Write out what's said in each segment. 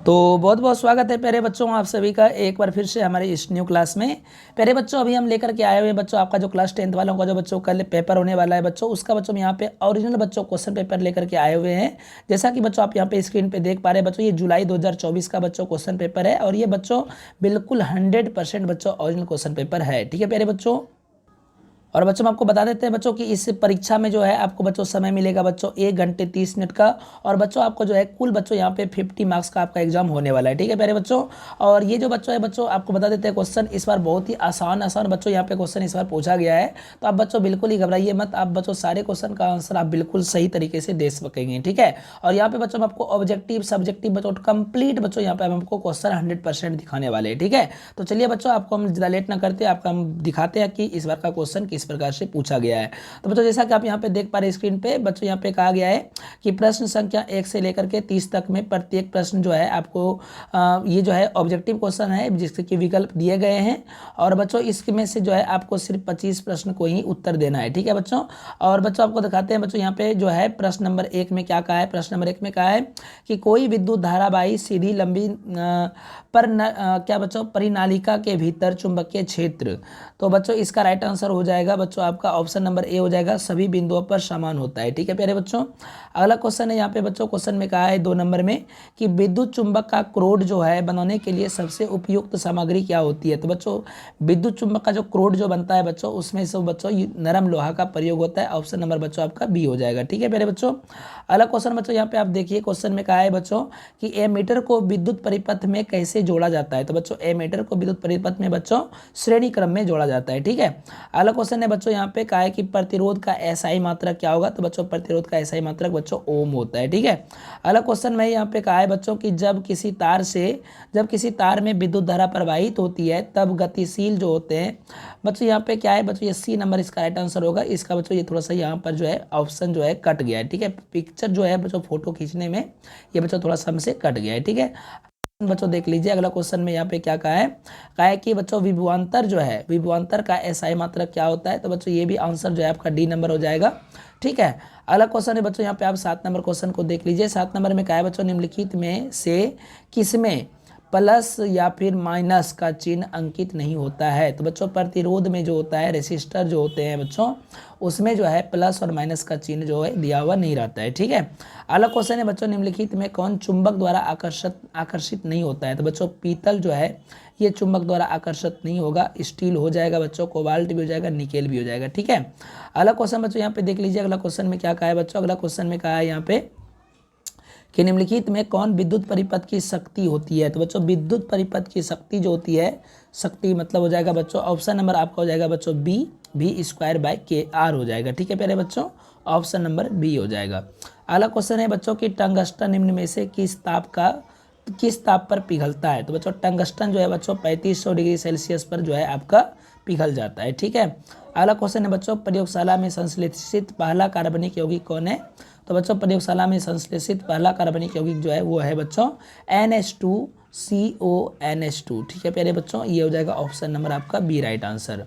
तो बहुत बहुत स्वागत है प्यारे बच्चों आप सभी का एक बार फिर से हमारे इस न्यू क्लास में। प्यारे बच्चों अभी हम लेकर के आए हुए हैं बच्चों आपका जो क्लास 10th वालों का जो बच्चों कल पेपर होने वाला है बच्चों उसका बच्चों हम यहाँ पे ओरिजिनल बच्चों क्वेश्चन पेपर लेकर के आए हुए हैं। जैसा कि बच्चों आप यहाँ पे स्क्रीन पे देख पा रहे हैं बच्चों ये जुलाई 2024 का बच्चों क्वेश्चन पेपर है और ये बच्चों बिल्कुल 100% बच्चों ओरिजिनल क्वेश्चन पेपर है। ठीक है प्यारे बच्चों, और बच्चों हम आपको बता देते हैं बच्चों कि इस परीक्षा में जो है आपको बच्चों समय मिलेगा बच्चों 1 घंटे 30 मिनट का। और बच्चों आपको जो है कुल बच्चों यहाँ पे 50 मार्क्स का आपका एग्जाम होने वाला है। ठीक है प्यारे बच्चों, और ये जो बच्चों है बच्चों आपको बता देते हैं क्वेश्चन इस बार बहुत ही आसान बच्चों यहाँ पे क्वेश्चन इस बार पूछा गया है। तो आप बच्चों बिल्कुल ही घबराइए मत, आप बच्चों सारे क्वेश्चन का आंसर आप बिल्कुल सही तरीके से दे सकेंगे। ठीक है, और यहाँ पे बच्चों आपको ऑब्जेक्टिव सब्जेक्टिव बच्चों कंप्लीट बच्चों यहाँ पे हमको क्वेश्चन 100% दिखाने वाले हैं। ठीक है, तो चलिए बच्चों आपको हम ज़्यादा लेट ना करते आपका हम दिखाते हैं कि इस बार का क्वेश्चन किस प्रकार से पूछा गया है। तो बच्चों जैसा कि आप यहाँ पे देख पा रहे हैं स्क्रीन पे बच्चों यहाँ पे कहा गया है कि प्रश्न संख्या 1 से लेकर के 30 तक में प्रत्येक प्रश्न जो है आपको ये जो है ऑब्जेक्टिव क्वेश्चन है जिसके कि विकल्प दिए गए हैं और बच्चों इसमें से जो है आपको सिर्फ 25 प्रश्न को ही उत्तर देना है। ठीक है बच्चों, और बच्चों आपको दिखाते हैं बच्चों यहाँ पे जो है प्रश्न नंबर 1 में क्या कहा है। प्रश्न नंबर 1 में कहा है कि कोई विद्युत धारावाही सीधी लंबी क्या बच्चों परिनालिका के भीतर चुंबकीय क्षेत्र। तो बच्चों इसका राइट आंसर हो जाएगा बच्चों आपका ऑप्शन नंबर ए हो जाएगा, सभी बिंदुओं पर समान होता है। ठीक है प्यारे बच्चों, अगला क्वेश्चन है यहाँ पे बच्चों क्वेश्चन में कहा है 2 नंबर में कि विद्युत चुंबक का क्रोड जो है बनाने के लिए सबसे उपयुक्त सामग्री क्या होती है। तो बच्चों विद्युत चुंबक का जो क्रोड जो बनता है बच्चों उसमें से बच्चों नरम लोहा का प्रयोग होता है। ऑप्शन नंबर बच्चों आपका बी हो जाएगा। ठीक है प्यारे बच्चों, अगला क्वेश्चन बच्चों यहाँ पे आप देखिए क्वेश्चन में कहा है बच्चों कि एमीटर को विद्युत परिपथ में कैसे जोड़ा जाता है। तो बच्चों एमीटर को विद्युत परिपथ में बच्चों श्रेणी क्रम में जोड़ा जाता है। ठीक है, अगला क्वेश्चन है बच्चों यहाँ पे कहा है कि प्रतिरोध का एसआई मात्रक क्या होगा। तो बच्चों प्रतिरोध का एसआई मात्रक बच्चों ओम होता है। ठीक है, अगला क्वेश्चन में यहाँ पे कहा है बच्चों कि जब किसी तार में विद्युत धारा प्रवाहित होती है तब गतिशील जो होते हैं बच्चों यहाँ पे क्या है बच्चों ये सी नंबर इसका राइट आंसर होगा। इसका बच्चों ये थोड़ा सा यहाँ पर जो है ऑप्शन जो है कट गया है। ठीक है, पिक्चर जो है बच्चों फोटो खींचने में ये बच्चों थोड़ा सा हमसे कट गया है। ठीक है बच्चों देख लीजिए अगला क्वेश्चन में यहाँ पे क्या कहा है कि बच्चों विभवांतर जो है विभवांतर का एसआई मात्रक क्या होता है। तो बच्चों ये भी आंसर जो है आपका डी नंबर हो जाएगा। ठीक है, अगला क्वेश्चन है बच्चों यहाँ पे आप 7 नंबर क्वेश्चन को देख लीजिए। 7 नंबर में कहा है बच्चों निम्नलिखित में से किसमें प्लस या फिर माइनस का चिन्ह अंकित नहीं होता है। तो बच्चों प्रतिरोध में जो होता है रेसिस्टर जो होते हैं बच्चों उसमें जो है प्लस और माइनस का चिन्ह जो है दिया हुआ नहीं रहता है। ठीक है, अगला क्वेश्चन है बच्चों निम्नलिखित में कौन चुंबक द्वारा आकर्षित नहीं होता है। तो बच्चों पीतल जो है ये चुंबक द्वारा आकर्षित नहीं होगा, स्टील हो जाएगा बच्चों, कोबाल्ट भी हो जाएगा, निकेल भी हो जाएगा। ठीक है, अगला क्वेश्चन बच्चों यहाँ पे देख लीजिए अगला क्वेश्चन में क्या कहा है बच्चों। अगला क्वेश्चन में कहा है यहाँ पे कि निम्नलिखित में कौन विद्युत परिपथ की शक्ति होती है। तो बच्चों विद्युत परिपथ की शक्ति जो होती है शक्ति मतलब हो जाएगा बच्चों ऑप्शन नंबर आपका हो जाएगा बच्चों बी V²/KR हो जाएगा। ठीक है प्यारे बच्चों, ऑप्शन नंबर बी हो जाएगा। अगला क्वेश्चन है बच्चों कि टंगस्टन निम्न में से किस ताप पर पिघलता है। तो बच्चों टंगस्टन जो है बच्चों 3500 डिग्री सेल्सियस पर जो है आपका पिघल जाता है। ठीक है, अगला क्वेश्चन है बच्चों प्रयोगशाला में संश्लेषित पहला कार्बनिक यौगिक कौन है। तो बच्चों प्रयोगशाला में संश्लेषित पहला कार्बनिक यौगिक जो है वो है बच्चों NH2CONH2। ठीक है प्यारे बच्चों, ये हो जाएगा ऑप्शन नंबर आपका बी राइट आंसर।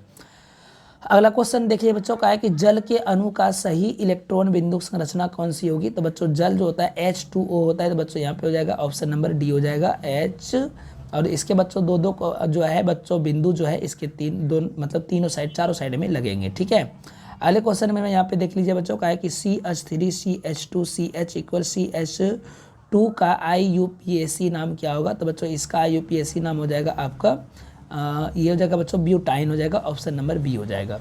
अगला क्वेश्चन देखिए बच्चों का है कि जल के अणु का सही इलेक्ट्रॉन बिंदु संरचना कौन सी होगी। तो बच्चों जल जो होता है H2O होता है। तो बच्चों यहाँ पे हो जाएगा ऑप्शन नंबर डी हो जाएगा H, और इसके बच्चों दो जो है बच्चों बिंदु जो है इसके तीनों साइड चारों साइड में लगेंगे। ठीक है, अगले क्वेश्चन में यहाँ पे देख लीजिए बच्चों का है कि CH3 CH2 CH = CH2 का IUPAC नाम क्या होगा। तो बच्चों इसका IUPAC नाम हो जाएगा आपका ये हो जाएगा बच्चों ब्यूटाइन हो जाएगा, ऑप्शन नंबर बी हो जाएगा।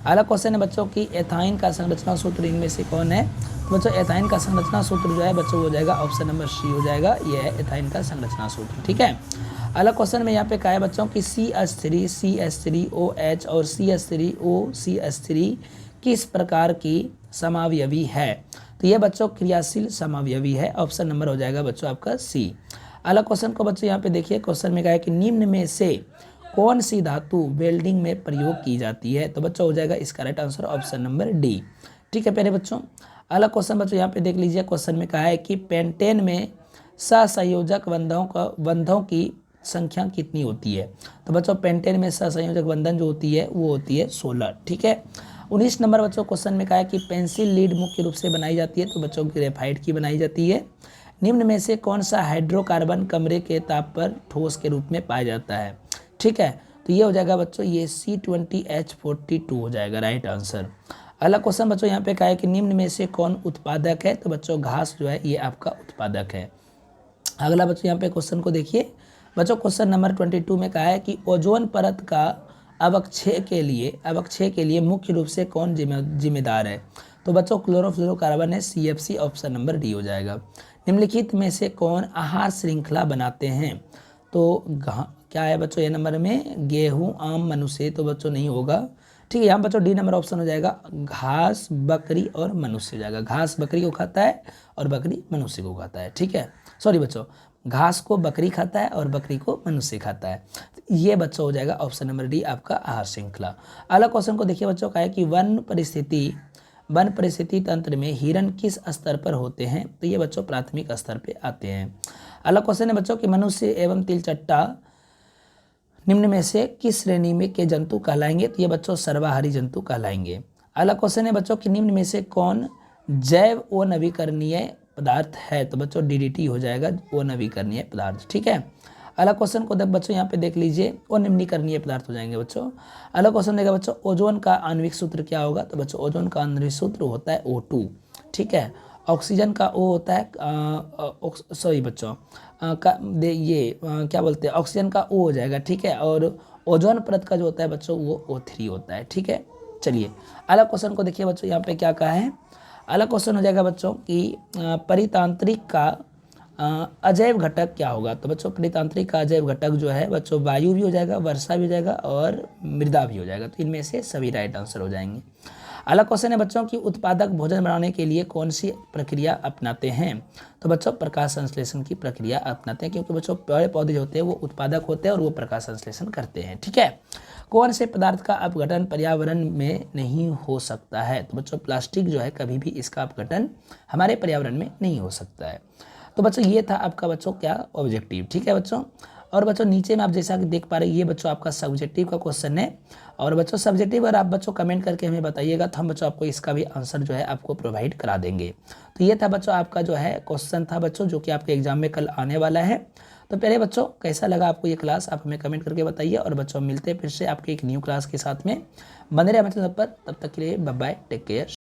अगला क्वेश्चन है बच्चों कि एथाइन का संरचना सूत्र इनमें से कौन है। तो बच्चों एथाइन का संरचना सूत्र जो है बच्चों हो जाएगा ऑप्शन नंबर सी हो जाएगा, ये है एथाइन का संरचना सूत्र। ठीक है, अगला क्वेश्चन में यहाँ पे कहा है बच्चों कि CH3 CH3OH और CH3OCH3 किस प्रकार की समावयवी है। तो ये बच्चों क्रियाशील समावयवी है, ऑप्शन नंबर हो जाएगा बच्चों आपका सी। अगला क्वेश्चन को बच्चों यहाँ पे देखिए क्वेश्चन में कहा है कि निम्न में से कौन सी धातु वेल्डिंग में प्रयोग की जाती है। तो बच्चों हो जाएगा इसका right answer option number D. ठीक है प्यारे बच्चों, अगला क्वेश्चन बच्चों यहाँ पे देख लीजिए क्वेश्चन में कहा है कि पेंटेन में सहसंयोजक बंधों की संख्या कितनी होती है। तो बच्चों पेंटेन में सहसंयोजक बंधन जो होती है वो होती है 16। ठीक है, 19 नंबर बच्चों क्वेश्चन में कहा है कि पेंसिल लीड मुख्य रूप से बनाई जाती है। तो बच्चों ग्रेफाइट की बनाई जाती है। निम्न में से कौन सा हाइड्रोकार्बन कमरे के ताप पर ठोस के रूप में पाया जाता है। ठीक है, तो ये हो जाएगा बच्चों, ये C20H42 हो जाएगा राइट आंसर। अगला क्वेश्चन बच्चों यहाँ पे कहा है कि निम्न में से कौन उत्पादक है, तो बच्चों घास जो है ये आपका उत्पादक है। अगला बच्चों यहाँ पे क्वेश्चन को देखिए बच्चों, क्वेश्चन नंबर 22 में कहा है कि ओजोन परत का अवक्षय के लिए मुख्य रूप से कौन जिम्मेदार है, तो बच्चों क्लोरोफ्लोरोकार्बन है, CFC, ऑप्शन नंबर डी हो जाएगा। निम्नलिखित में से कौन आहार श्रृंखला बनाते हैं, तो क्या है बच्चों ये नंबर में, गेहूं, आम, मनुष्य, तो बच्चों नहीं होगा। ठीक है, यहाँ बच्चों डी नंबर ऑप्शन हो जाएगा, घास, बकरी और मनुष्य हो जाएगा। घास बकरी को खाता है और बकरी मनुष्य को खाता है। ठीक है, सॉरी बच्चों, घास को बकरी खाता है और बकरी को मनुष्य खाता है। तो ये बच्चों हो जाएगा ऑप्शन नंबर डी आपका आहार श्रृंखला। अगला क्वेश्चन को देखिए बच्चों, का है कि वन परिस्थिति तंत्र में हिरण किस स्तर पर होते हैं, तो ये बच्चों प्राथमिक स्तर पे आते हैं। अगला क्वेश्चन है बच्चों कि मनुष्य एवं तिलचट्टा निम्न में से किस श्रेणी में के जंतु कहलाएंगे, तो ये बच्चों सर्वाहारी जंतु कहलाएंगे। अगला क्वेश्चन है बच्चों कि निम्न में से कौन जैव अनवीकरणीय पदार्थ है, तो बच्चों DDT हो जाएगा, अनवीकरणीय पदार्थ। ठीक है, अगला क्वेश्चन को बच्चों यहाँ पे देख लीजिए, अनिम्नीकरणीय पदार्थ हो जाएंगे बच्चों। अगला क्वेश्चन देगा बच्चों, ओजोन का आणविक सूत्र क्या होगा, तो बच्चों ओजोन का आणविक सूत्र होता है O2। ठीक है, ऑक्सीजन का O होता है सॉरी बच्चों क्या बोलते हैं, ऑक्सीजन का O हो जाएगा। ठीक है, और ओजोन परत का जो होता है बच्चों वो O3 होता है। ठीक है, चलिए अगला क्वेश्चन को देखिए बच्चों, यहाँ पे क्या कहा है। अगला क्वेश्चन हो जाएगा बच्चों कि परितांत्रिक का अजैव घटक क्या होगा, तो बच्चों परितांत्रिक का अजैव घटक जो है बच्चों वायु भी हो जाएगा, वर्षा भी हो जाएगा और मृदा भी हो जाएगा। तो इनमें से सभी राइट आंसर हो जाएंगे। अगला क्वेश्चन है बच्चों कि उत्पादक भोजन बनाने के लिए कौन सी प्रक्रिया अपनाते हैं, तो बच्चों प्रकाश संश्लेषण की प्रक्रिया अपनाते हैं, क्योंकि बच्चों पेड़ पौधे जो होते हैं वो उत्पादक होते हैं और वो प्रकाश संश्लेषण करते हैं। ठीक है, कौन से पदार्थ का अपघटन पर्यावरण में नहीं हो सकता है, तो बच्चों प्लास्टिक जो है कभी भी इसका अपघटन हमारे पर्यावरण में नहीं हो सकता है। तो बच्चों ये था आपका बच्चों क्या ऑब्जेक्टिव। ठीक है बच्चों, और बच्चों नीचे में आप जैसा कि देख पा रहे हैं ये बच्चों आपका सब्जेक्टिव का क्वेश्चन है। और बच्चों सब्जेक्टिव अगर आप बच्चों कमेंट करके हमें बताइएगा तो हम बच्चों आपको इसका भी आंसर जो है आपको प्रोवाइड करा देंगे। तो ये था बच्चों आपका जो है क्वेश्चन था बच्चों, जो कि आपके एग्जाम में कल आने वाला है। तो पहले बच्चों कैसा लगा आपको ये क्लास, आप हमें कमेंट करके बताइए। और बच्चों मिलते हैं फिर से आपके एक न्यू क्लास के साथ में, बने रहे हमारे चैनल पर। तब तक के लिए बाय बाय, टेक केयर।